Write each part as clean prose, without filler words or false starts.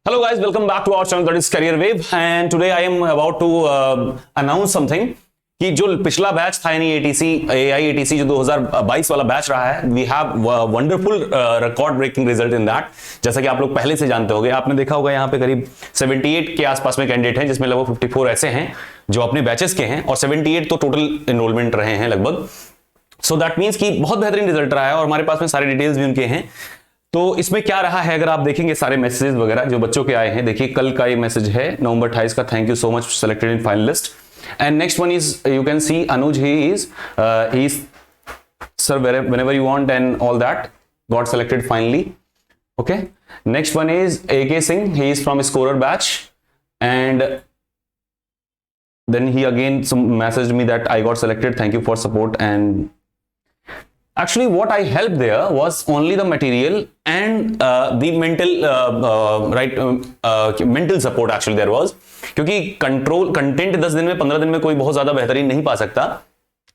Hello guys, welcome back to our channel that is Career Wave and today I am about to announce something कि जो पिछला batch था यानी AIATC जो 2022 वाला बैच रहा है, we have wonderful record breaking result in that। जैसा कि आप लोग पहले से जानते होंगे, आपने देखा होगा यहाँ पे करीब 78 के आसपास में कैंडिडेट हैं, जिसमें लगभग 54 ऐसे हैं जो अपने बैचेस के हैं और 78 तो टोटल एनरोलमेंट रहे हैं लगभग। सो दैट मीन्स कि बहुत बेहतरीन रिजल्ट रहा है और हमारे पास में सारे डिटेल्स भी उनके हैं। तो इसमें क्या रहा है, अगर आप देखेंगे सारे मैसेजेस वगैरह जो बच्चों के आए हैं, देखिए कल का ये मैसेज है नवंबर 28 का, thank you so much selected in finalist. And next one is you can see Anuj, he is sir whenever you want and all that, got selected finally. Okay, next one is AK Singh, he is from scorer batch and then he again messaged me that I got selected, thank you for support. And actually what I helped there was only the material and the mental support actually there was, क्योंकि content 10 दिन में 15 दिन में कोई बहुत ज्यादा बेहतरीन नहीं पा सकता।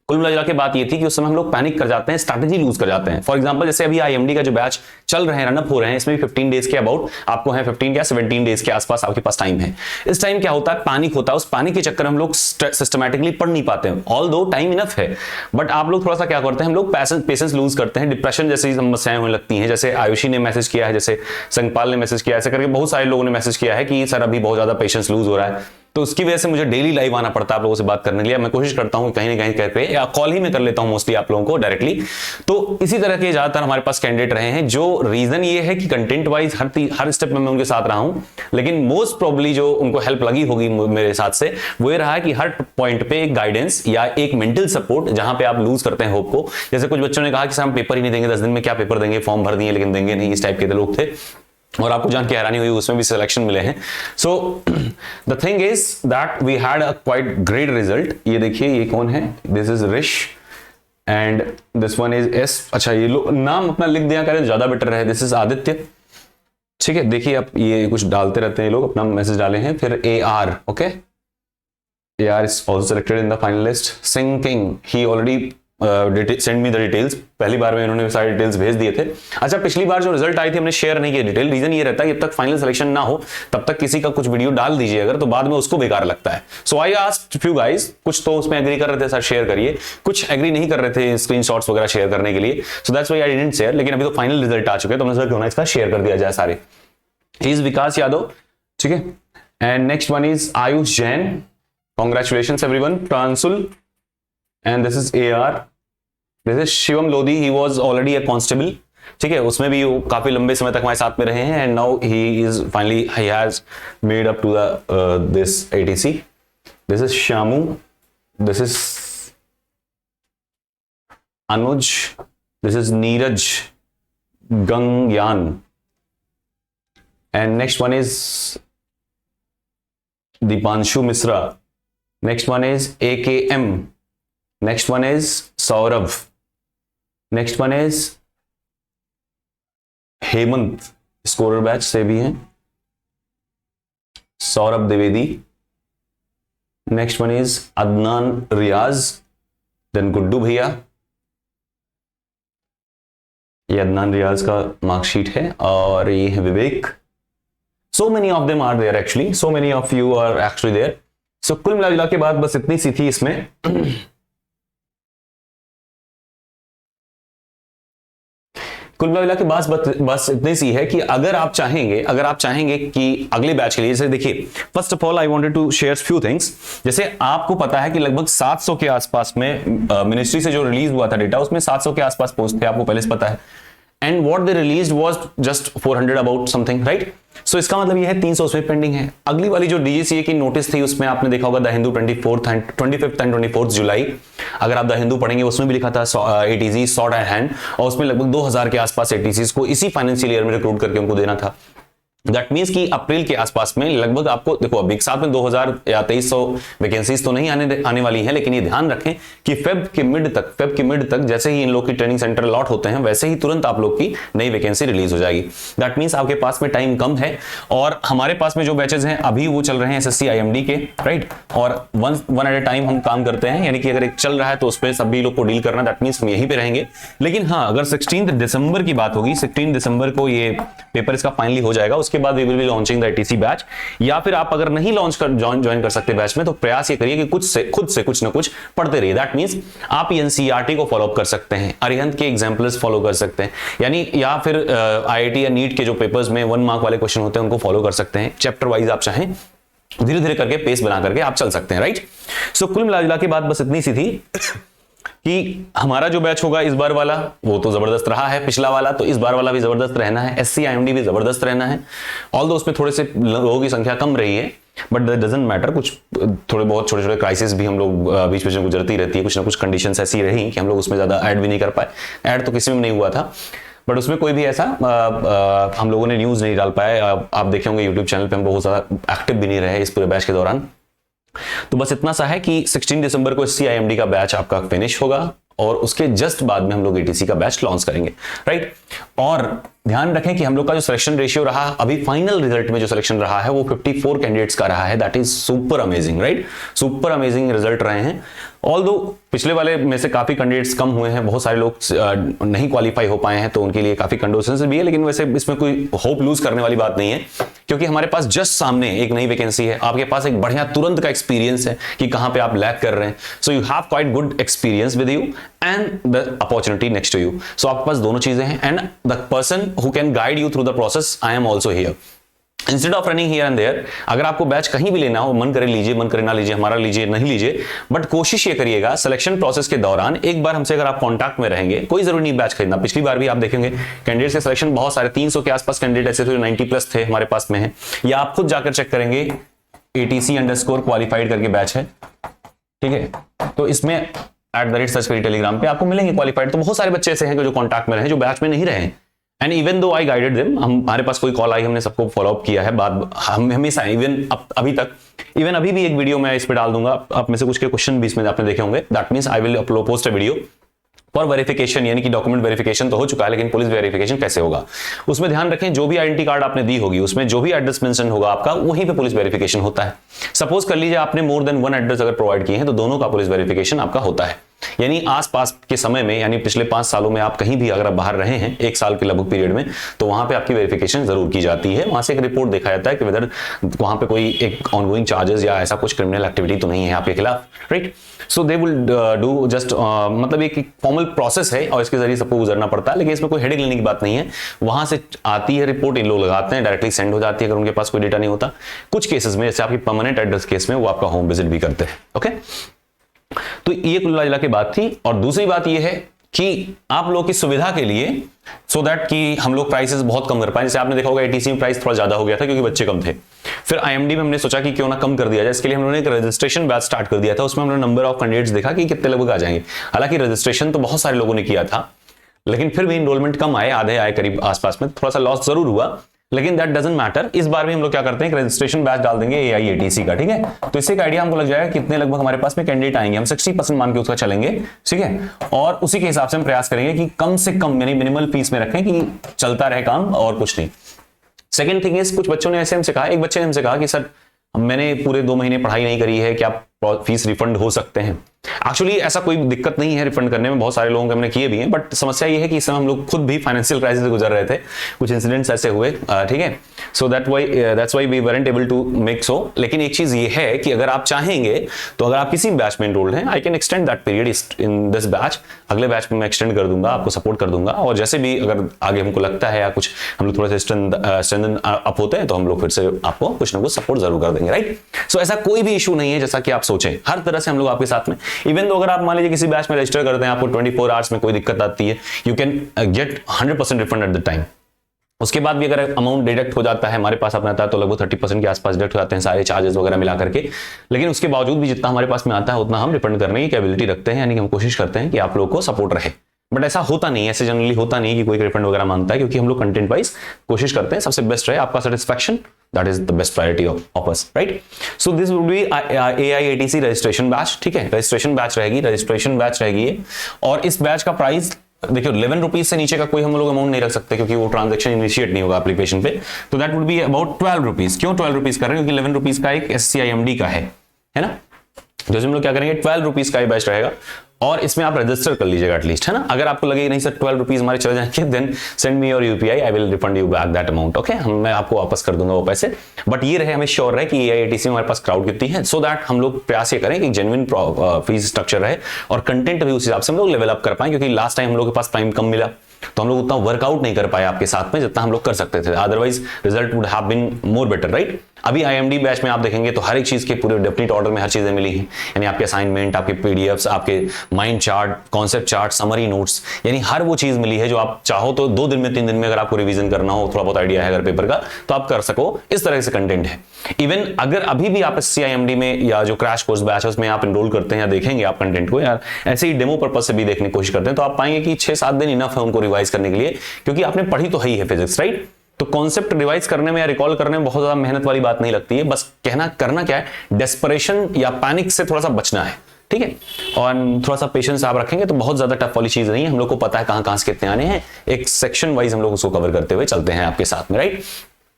कुल मिला के बात ये थी कि उस समय हम लोग पैनिक कर जाते हैं, स्ट्रैटेजी लूज कर जाते हैं। फॉर एग्जांपल जैसे अभी IMD का जो बैच चल रहे हैं, रनअप हो रहे हैं, इसमें भी 15 डेज के अबाउट आपको है, 15 या 17 डेज के आसपास आपके पास टाइम है। इस टाइम क्या होता है, पैनिक होता है, उस पैनिक के चक्कर हम लोग सिस्टमैटिकली पढ़ नहीं पाते हैं, ऑल्दो टाइम इनफ है, बट आप लोग थोड़ा सा क्या करते हैं, हम लोग पेशेंस लूज करते हैं, डिप्रेशन जैसी समस्याएं होने लगती हैं। जैसे आयुषी ने मैसेज किया है, जैसे संगपाल ने मैसेज किया है, ऐसे करके बहुत सारे लोगों ने मैसेज किया है कि सर अभी बहुत ज्यादा पेशेंस लूज हो रहा है। तो उसकी वजह से मुझे डेली लाइव आना पड़ता है आप लोगों से बात करने के लिए। मैं कोशिश करता हूं कहीं ना कहीं करके या कॉल ही में कर लेता हूं मोस्टली आप लोगों को डायरेक्टली। तो इसी तरह के ज्यादातर हमारे पास कैंडिडेट रहे हैं, जो रीजन ये है कि कंटेंट वाइज हर स्टेप में मैं उनके साथ रहा हूं, लेकिन मोस्ट प्रोबेबली जो उनको हेल्प लगी होगी मेरे साथ से वो ये रहा है कि हर पॉइंट पे एक गाइडेंस या एक मेंटल सपोर्ट, जहां पे आप लूज करते हैं होप को। जैसे कुछ बच्चों ने कहा कि सर हम पेपर ही नहीं देंगे 10 दिन में, क्या पेपर देंगे, फॉर्म भर दिए लेकिन देंगे नहीं, इस टाइप के लोग थे और आपको जान के हैरानी हुई उसमें भी सिलेक्शन मिले हैं। So the thing is that we had a quite great result. ये देखिए ये कौन है, this is Rish and this one is S. अच्छा ये नाम अपना लिख दिया करें ज्यादा बेटर है। दिस इज आदित्य, ठीक है। देखिए आप ये कुछ डालते रहते हैं लोग, अपना मैसेज डाले हैं। फिर AR, okay, AR is also selected in the finalist. Singh king, he already send me the details, पहली बार में इन्होंने सारे डिटेल्स भेज दिए थे। अच्छा पिछली बार जो रिजल्ट आई थी हमने शेयर नहीं किया डिटेल, रीजन ये रहता है कि जब तक फाइनल सिलेक्शन ना हो तब तक किसी का कुछ वीडियो डाल दीजिए अगर, तो बाद में उसको बेकार लगता है। सो आई आस्क्ड फ्यू गाइस, कुछ तो उसमें एग्री कर रहे थे सर शेयर करिए, कुछ एग्री नहीं कर रहे थे स्क्रीनशॉट्स वगैरह शेयर करने के लिए। सो that's why I didn't share, लेकिन अभी तो फाइनल रिजल्ट आ चुके हैं तो हमने सोचा क्यों ना इसका शेयर कर दिया जाए सारे। ही इज विकास यादव, ठीक है। And next one is Ayush Jain, congratulations everyone. Pranshul and this is AR। This is Shivam Lodhi, he was already a constable, ठीक है, उसमें भी वो काफी लंबे समय तक हमारे साथ में रहे हैं and now he is finally he has made up to the this ATC। This is Shyamu, this is Anuj, this is Neeraj Gangyan and next one is Deepanshu Mishra. Next one is AKM, next one is Saurabh, next one is Hemant, scorer batch से भी हैं, Saurabh Dwivedi. Next one is Adnan Riyaz, then Guddu भैया, ये अदनान रियाज का marksheet है और ये है Vivek. So many of them are there actually, so many of you are actually there. So कुल मिला के बाद बस इतनी सी थी इसमें। कुल मिला के बस इतनी सी है कि अगर आप चाहेंगे कि अगले बैच के लिए, जैसे देखिए first of all I wanted to share few things. जैसे आपको पता है कि लगभग 700 के आसपास में मिनिस्ट्री से जो रिलीज हुआ था डेटा, उसमें 700 के आसपास पोस्ट थे, आपको पहले से पता है। And what they released was just 400 about something, right. So इसका मतलब ये है 300 उसमें पेंडिंग है। अगली वाली जो DGCA की नोटिस थी उसमें आपने देखा होगा the Hindu 25th and 24th जुलाई, अगर आप द हिंदू पढ़ेंगे उसमें भी लिखा था ATC सॉर्ट एट हैंड, और उसमें लगभग 2000 के आसपास ATCs को इसी फाइनेंशियल ईयर में रिक्रूट करके उनको देना था। दैट मीन्स कि अप्रैल के आसपास में लगभग आपको देखो अब एक साथ में 2000 या 2300 वैकेंसीज तो नहीं आने वाली हैं, लेकिन ये ध्यान रखें कि फेब के मिड तक जैसे ही इन लोग की ट्रेनिंग सेंटर अलॉट होते हैं वैसे ही तुरंत आप लोग की नई वैकेंसी रिलीज हो जाएगी। दैट मीन्स आपके पास में टाइम कम है और हमारे पास में जो बैचेज हैं अभी वो चल रहे हैं SSC IMD के, राइट, और वन एट अ टाइम हम काम करते हैं, यानी कि अगर एक चल रहा है तो उस पर सभी लोग को डील करना, दैट मीन्स हम यहीं पे रहेंगे। लेकिन हाँ, अगर 16 दिसंबर की बात होगी, 16 दिसंबर को ये पेपर इसका फाइनली हो जाएगा, उसके उसके बाद we will be launching the ATC batch. या फिर आप अगर नहीं लॉन्च कर ज्वाइन कर सकते बैच में, तो प्रयास ये करिए कि खुद से कुछ ना कुछ पढ़ते रहिए। दैट मींस आप एनसीईआरटी को फॉलो अप कर सकते हैं, अरिहंत के एग्जाम्पल्स फॉलो कर सकते हैं, यानी या फिर आईआईटी या नीट के जो पेपर्स में 1 मार्क वाले क्वेश्चन होते हैं उनको फॉलो कर सकते हैं। चैप्टर वाइज आप चाहें धीरे धीरे करके पेस बना करके आप चल सकते हैं, राइट। सो कुल मिला के बात बस इतनी सी थी कि हमारा जो बैच होगा इस बार वाला वो तो जबरदस्त रहा है, पिछला वाला तो इस बार वाला भी जबरदस्त रहना है, एससी आईएमडी भी जबरदस्त रहना है। ऑल्दो उसमें थोड़े से लोगों की संख्या कम रही है, बट दैट डजंट मैटर। कुछ थोड़े बहुत छोटे छोटे क्राइसिस भी हम लोग बीच में गुजरती रहती है, कुछ ना कुछ कंडीशंस ऐसी रही कि हम लोग उसमें ज्यादा ऐड भी नहीं कर पाए। ऐड तो किसी में नहीं हुआ था, बट उसमें कोई भी ऐसा हम लोगों ने न्यूज नहीं डाल पाए। आप देखे होंगे यूट्यूब चैनल पे हम बहुत ज्यादा एक्टिव भी नहीं रहे इस पूरे बैच के दौरान। तो बस इतना सा है कि 16 दिसंबर को CIMD का बैच आपका फिनिश होगा और उसके जस्ट बाद में हम लोग एटीसी का बैच लॉन्च करेंगे, राइट। और ध्यान रखें कि हम लोग का जो सिलेक्शन रेशियो रहा, अभी फाइनल रिजल्ट में जो सिलेक्शन रहा है वो 54 कैंडिडेट्स का रहा है। That is super amazing, right. Super amazing result रहे हैं। ऑल्दो पिछले वाले में से काफी कैंडिडेट्स कम हुए हैं, बहुत सारे लोग नहीं क्वालिफाई हो पाए हैं, तो उनके लिए काफी कंडोलेंस भी है। लेकिन वैसे इसमें कोई होप लूज करने वाली बात नहीं है, क्योंकि हमारे पास जस्ट सामने एक नई वैकेंसी है, आपके पास एक बढ़िया तुरंत का एक्सपीरियंस है कि कहां पे आप लैग कर रहे हैं। So you have quite good experience with you and the opportunity next to you. So आपके पास दोनों चीजें हैं, and the person who can guide you through the process, I am also here. Instead of running here and there, अगर आपको batch कहीं भी लेना हो, मन करे लीजिए, मन करे ना लीजिए, हमारा लीजिए नहीं लीजिए, बट कोशिश ये करिएगा सिलेक्शन प्रोसेस के दौरान एक बार हमसे अगर आप कांटेक्ट में रहेंगे, कोई जरूरी नहीं बैच खरीदना। पिछली बार भी आप देखेंगे कैंडिडेट्स के सिलेक्शन बहुत सारे 300 के आसपास कैंडिडेट ऐसे थे जो 90+ थे हमारे पास में है, या आप खुद जाकर चेक करेंगे ATC_qualified करके बैच है, ठीक है। तो इसमें @सर्च करिए टेलीग्राम पे, आपको मिलेंगे क्वालिफाइड। तो बहुत सारे बच्चे ऐसे हैं जो कांटेक्ट में रहे, जो बैच में नहीं रहे। And even though I guided them, हमारे पास कोई कॉल आई, हमने सबको फॉलो अप किया है, बात हम हमेशा इवन अभी तक, इवन अभी भी एक वीडियो मैं इस पे डाल दूंगा, आप में से कुछ के क्वेश्चन भी इसमें आपने देखे होंगे। That means I will upload post a video for verification, यानी कि डॉक्यूमेंट वेरिफिकेशन तो हो चुका है, लेकिन पुलिस वेरिफिकेशन कैसे होगा उसमें ध्यान रखें। जो भी आइडेंटिटी कार्ड आपने दी होगी उसमें जो भी एड्रेस मेंशन होगा आपका, वहीं पे पुलिस वेरिफिकेशन होता है। सपोज कर लीजिए आपने मोर देन 1 एड्रेस अगर प्रोवाइड किए हैं, तो दोनों का पुलिस वेरिफिकेशन आपका होता है। यानी आसपास के समय में, यानी पिछले 5 सालों में आप कहीं भी अगर आप बाहर रहे हैं 1 साल के लगभग पीरियड में, तो वहां पे आपकी वेरिफिकेशन जरूर की जाती है। वहां से एक रिपोर्ट देखा जाता है कि वेदर वहां पे कोई एक ऑनगोइंग चार्जेस या ऐसा कुछ क्रिमिनल एक्टिविटी तो नहीं है आपके खिलाफ, right. So they will do just, मतलब एक फॉर्मल प्रोसेस है और इसके जरिए सबको गुजरना पड़ता है, लेकिन इसमें कोई हेडेक लेने की बात नहीं है। वहां से आती है रिपोर्ट, इन लोग लगाते हैं, डायरेक्टली सेंड हो जाती है अगर उनके पास कोई डेटा नहीं होता। कुछ केसेस में, जैसे आपकी परमानेंट एड्रेस केस में, वो आपका होम विजिट भी करते हैं, ओके। तो ये कुल मिला के बात थी। और दूसरी बात ये है कि आप लोगों की सुविधा के लिए, सो दैट कि हम लोग प्राइसेस बहुत कम कर पाए। जैसे आपने देखा होगा एटीसी में प्राइस थोड़ा ज्यादा हो गया था क्योंकि बच्चे कम थे। फिर आईएमडी में हमने सोचा कि क्यों ना कम कर दिया जाए, इसके लिए हम लोगों ने एक रजिस्ट्रेशन बैच स्टार्ट कर दिया था। उसमें हमने नंबर ऑफ कैंडिडेट्स देखा कि कितने लोग आ जाएंगे। हालांकि रजिस्ट्रेशन तो बहुत सारे लोगों ने किया था, लेकिन फिर भी इनरोलमेंट कम आए, आधे आए करीब आसपास में, थोड़ा सा लॉस जरूर हुआ, लेकिन दैट डजंट मैटर। इस बार भी हम लोग क्या करते हैं, रजिस्ट्रेशन बैच डाल देंगे AIATC का, ठीक है। तो इससे एक आइडिया हमको लग जाएगा कितने लगभग हमारे पास में कैंडिडेट आएंगे। हम 60% मान के उसका चलेंगे, ठीक है। और उसी के हिसाब से हम प्रयास करेंगे कि कम से कम, यानी मिनिमल फीस में रखें कि चलता रहे काम और कुछ नहीं। सेकेंड थिंग इज, कुछ बच्चों ने ऐसे हमसे कहा, एक बच्चे ने हमसे कहा कि सर मैंने पूरे 2 महीने पढ़ाई नहीं करी है, क्या फीस रिफंड हो सकते हैं। एक्चुअली ऐसा कोई दिक्कत नहीं है रिफंड करने में, बहुत सारे लोगों के हमने किए भी हैं, बट समस्या ये है कि इस समय हम लोग खुद भी फाइनेंशियल क्राइसिस से गुजर रहे थे, कुछ इंसिडेंट्स ऐसे हुए, ठीक है। So that's why we weren't able to make so। लेकिन एक चीज ये है कि अगर आप चाहेंगे तो अगर आप किसी बैच में एनरोल्ड हैं, I can extend that period in this batch. अगले बैच में मैं एक्सटेंड कर दूंगा, आपको सपोर्ट कर दूंगा, और जैसे भी अगर आगे हमको लगता है या कुछ हम लोग थोड़ा सा स्ट्रेंथन अप होते हैं, तो हम लोग फिर से आपको कुछ ना कुछ सपोर्ट जरूर कर देंगे, राइट। सो ऐसा कोई भी इशू नहीं है जैसा कि आप सोचें, हर तरह से हम लोग आपके साथ में। इवन तो अगर आप मान लीजिए किसी बैच में रजिस्टर करते हैं, आपको 24 आवर्स में कोई दिक्कत आती है, you can get 100% refund at the time. उसके बाद भी अगर अमाउंट डिडक्ट हो जाता है, हमारे पास अपना आता है तो लगभग 30% के आसपास डिडक्ट हो जाते हैं सारे चार्जेस वगैरह मिला करके, लेकिन उसके बावजूद भी जितना हमारे पास में आता है उतना हम रिफंड करने की कैपेबिलिटी रखते हैं, यानी कि हम कोशिश करते हैं कि आप लोगों को सपोर्ट रहे। बट ऐसा होता नहीं है, ऐसे जनरली होता नहीं कि कोई रिफंड वगैरह मांगता है, क्योंकि हम लोग कंटेंट वाइज कोशिश करते हैं सबसे बेस्ट रहे, आपका satisfaction, that is the best priority of us, right. So this would be AIATC registration batch, ठीक है। रजिस्ट्रेशन बैच रहेगी, और इस बैच का प्राइस देखिए 11 रुपीज से नीचे का कोई हम लोग अमाउंट नहीं रख सकते, क्योंकि वो ट्रांजैक्शन इनिशिएट नहीं होगा एप्लीकेशन पे। तो that would be about 12 rupees. क्यों 12 रुपीज कर रहे हैं, क्योंकि 11 रुपीज का एक SCIMD का है ना। जैसे हम लोग क्या करेंगे, 12 रुपीज का बैच रहेगा, और इसमें आप रजिस्टर कर लीजिएगा एटलीस्ट, है ना। अगर आपको लगे नहीं सर 12 रुपीज हमारे चले जाएंगे, then send me your UPI, I will refund you back that amount, okay. मैं आपको वापस कर दूंगा वो पैसे। बट ये रहे, हमें श्योर रहे कि AIATC में हमारे पास क्राउड कितनी है, सो दैट हम लोग प्रयास ये करें कि जेन्युइन फीस स्ट्रक्चर रहे और कंटेंट भी उस हिसाब से हम लोग लेवल अप कर पाए, क्योंकि लास्ट टाइम हम लोग के पास टाइम कम मिला तो हम लोग उतना वर्कआउट नहीं कर पाए आपके साथ में जितना हम लोग कर सकते थे, otherwise result would have been more better, right. अभी IMD बैच में आप देखेंगे तो हर एक चीज के पूरे डेफिनेट ऑर्डर में हर चीजें मिली हैं, यानी आपके असाइनमेंट, आपके PDFs, आपके mind chart, concept chart, summary notes, यानी हर वो चीज मिली है जो आप चाहो तो 2 दिन में 3 दिन में अगर आपको रिवीजन करना हो, थोड़ा बहुत आइडिया है अगर पेपर का, तो आप कर सको, इस तरह से कंटेंट है। इवन अगर अभी भी आप CIMD में या जो क्रैश कोर्स बैच है उसमें आप एनरोल करते हैं या देखेंगे आप कंटेंट को, यार ऐसे ही डेमो पर्पज से भी देखने की कोशिश करते हैं, तो आप पाएंगे कि 6-7 दिन इनफ है उनको रिवाइज करने के लिए, क्योंकि आपने पढ़ी तो है फिजिक्स, राइट। तो कॉन्सेप्ट रिवाइज करने में या रिकॉल करने में बहुत ज्यादा मेहनत वाली बात नहीं लगती है, बस करना क्या है, डेस्परेशन या पैनिक से थोड़ा सा बचना है, ठीक है। और थोड़ा सा पेशेंस आप रखेंगे तो बहुत ज्यादा टफ वाली चीज नहीं है, हम लोग को पता है कहां से कितने आने हैं, एक सेक्शन वाइज हम लोग उसको कवर करते हुए चलते हैं आपके साथ में, राइट।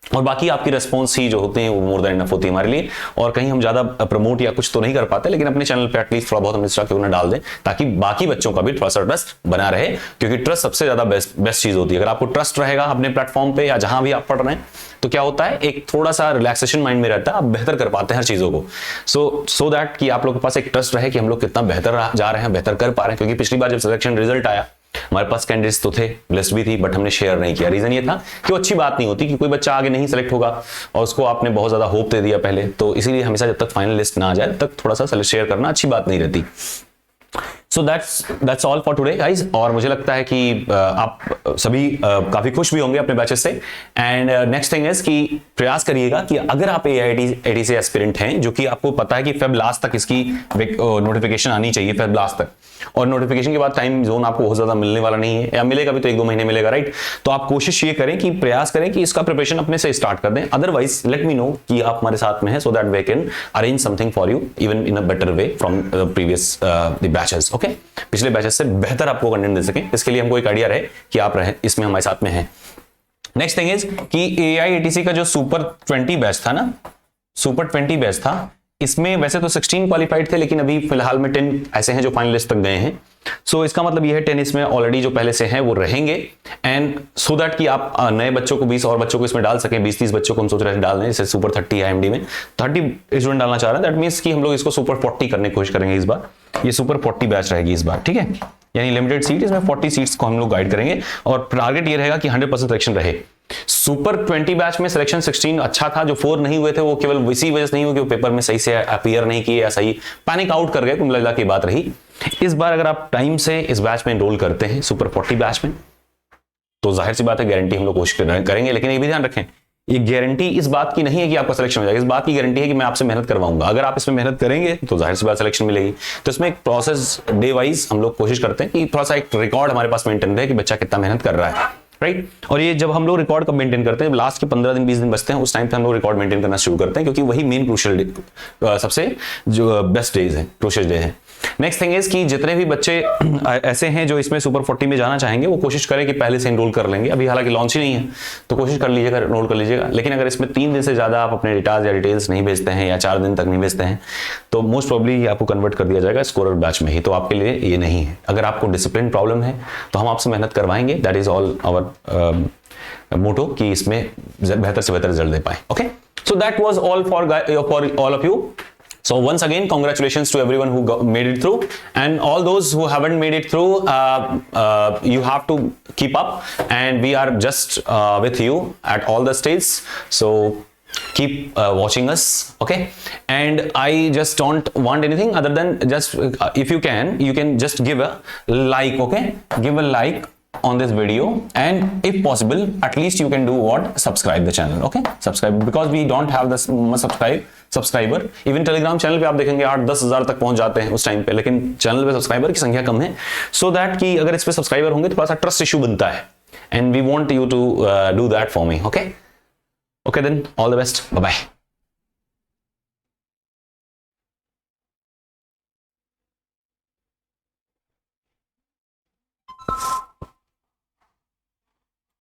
और बाकी आपकी रिस्पॉन्स ही जो होते हैं वो मोर देन इनफ होती है हमारे लिए, और कहीं हम ज्यादा प्रमोट या कुछ तो नहीं कर पाते, लेकिन अपने चैनल पे एटलीस्ट थोड़ा बहुत हम इंस्टा क्यों ना डाल दें, ताकि बाकी बच्चों का भी थोड़ा सा ट्रस्ट बना रहे, क्योंकि ट्रस्ट सबसे ज्यादा बेस्ट चीज होती है। अगर आपको ट्रस्ट रहेगा अपने प्लेटफॉर्म पे या जहां भी आप पढ़ रहे हैं, तो क्या होता है, एक थोड़ा सा रिलैक्सेशन माइंड में रहता है, आप बेहतर कर पाते हैं हर चीजों को, सो दैट कि आप लोगों के पास एक ट्रस्ट रहे कि हम लोग कितना बेहतर जा रहे हैं, बेहतर कर पा रहे हैं। क्योंकि पिछली बार जब सिलेक्शन रिजल्ट आया, हमारे पास कैंडिडेट्स तो थे, लिस्ट भी थी, बट हमने शेयर नहीं किया। रीजन ये था कि वो अच्छी बात नहीं होती कि कोई बच्चा आगे नहीं सेलेक्ट होगा और उसको आपने बहुत ज्यादा होप दे दिया पहले, तो इसीलिए हमेशा जब तक फाइनल लिस्ट ना आ जाए तब तक थोड़ा सा शेयर करना अच्छी बात नहीं रहती। So that's all for today guys. और मुझे लगता है कि आप सभी काफी खुश भी होंगे अपने बैचेस से। एंड नेक्स्ट थिंग इज कि प्रयास करिएगा कि अगर आप AIATC एस्पिरेंट हैं, जो कि आपको पता है कि फेब लास्ट तक इसकी नोटिफिकेशन आनी चाहिए, फेब लास्ट तक, और नोटिफिकेशन के बाद टाइम जोन आपको बहुत ज्यादा मिलने वाला नहीं है, या मिलेगा भी तो 1-2 महीने मिलेगा, राइट। तो आप कोशिश ये करें कि प्रयास करें कि इसका प्रिपरेशन अपने से स्टार्ट कर दें। अदरवाइज लेट मी नो कि आप हमारे साथ में हैं, so that we can arrange something for you even in a better way from previous the batches, okay. पिछले बैचेस से बेहतर आपको कंटेंट दे सकें, इसके लिए हमको एक आइडिया रहे कि आप रहे इसमें हमारे साथ में हैं। नेक्स्ट थिंग इज कि AIATC का जो सुपर 20 बैच था ना, सुपर 20 बैच था, इसमें वैसे तो 16 क्वालिफाइड थे, लेकिन अभी फिलहाल में 10 ऐसे हैं जो फाइनलिस्ट तक गए हैं। सो इसका मतलब ये है 10 इसमें ऑलरेडी जो पहले से हैं वो रहेंगे, एंड सो दैट कि आप नए बच्चों को 20 और बच्चों को इसमें डाल सकें, 20-30 बच्चों को हम सोच रहे हैं डालने, जैसे सुपर 30 IMD में 30 स्टूडेंट डालना चाह रहे हैं। दैट मीन्स कि हम लोग इसको सुपर 40 करने की कोशिश करेंगे इस बार, ये सुपर 40 बैच रहेगी इस बार, ठीक है। यानी लिमिटेड सीट, इसमें 40 सीट्स को हम लोग गाइड करेंगे, और टारगेट ये रहेगा कि 100% सिलेक्शन रहे। सुपर 20 बैच में सिलेक्शन 16 अच्छा था, जो 4 नहीं हुए थे वो केवल इसी वजह से नहीं हुए कि वो पेपर में सही से अपीयर नहीं किए या सही पैनिक आउट कर गए, कुल मिला की बात रही। इस बार अगर आप टाइम से इस बैच में एनरोल करते हैं, सुपर 40 बैच में, तो जाहिर सी बात है गारंटी हम लोग कोशिश करेंगे, लेकिन ये भी ध्यान रखें, ये गारंटी इस बात की नहीं है कि आपका सिलेक्शन हो जाएगा, इस बात की गारंटी है कि मैं आपसे मेहनत करवाऊंगा। अगर आप इसमें मेहनत करेंगे तो जाहिर सी बात सिलेक्शन मिलेगी। तो इसमें एक प्रोसेस डे वाइज हम लोग कोशिश करते हैं कि थोड़ा सा एक रिकॉर्ड हमारे पास मेंटेन रहे कि बच्चा कितना मेहनत कर रहा है, राइट। और ये जब हम लोग रिकॉर्ड कब मेंटेन करते हैं, लास्ट के 15 दिन 20 दिन बचते हैं, उस टाइम पे हम लोग रिकॉर्ड मेंटेन करना शुरू करते हैं, क्योंकि वही मेन क्रूशियल सबसे जो बेस्ट डेज है, क्रूशियल डे है। नेक्स्ट थिंग इज कि जितने भी बच्चे ऐसे हैं जो इसमें सुपर 40 में जाना चाहेंगे, वो कोशिश करें कि पहले से एनरोल कर लेंगे। अभी हालांकि लॉन्च ही नहीं है, तो कोशिश कर लीजिएगा, एनरोल कर लीजिएगा। लेकिन अगर इसमें 3 दिन से ज्यादा आप अपने डेटाज या डिटेल्स नहीं भेजते हैं, या 4 दिन तक नहीं भेजते हैं, तो मोस्ट प्रोबेबली आपको कन्वर्ट कर दिया जाएगा स्कोरर बैच में ही, तो आपके लिए ये नहीं है। अगर आपको डिसिप्लिन प्रॉब्लम है तो हम आपसे मेहनत करवाएंगे, that is all our motto, कि इसमें बेहतर से बेहतर रिजल्ट दे पाए, ओके। So that was all for all of you. So once again, congratulations to everyone who made it through, and all those who haven't made it through, you have to keep up, and we are just with you at all the stages. So keep watching us, okay? And I just don't want anything other than just if you can just give a like, okay? Give a like on this video, and if possible at least you can do what, subscribe the channel, okay? Subscribe, because we don't have this much subscriber. Even Telegram channel पे आप देखेंगे 8-10 हज़ार तक पहुंच जाते हैं उस time पे, लेकिन चैनल पे सब्सक्राइबर की संख्या कम है, सो दैट कि अगर इस पे सब्सक्राइबर होंगे तो थोड़ा सा ट्रस्ट इशू बनता है, and we want you to do that for me, okay. Okay then, all the best, bye bye.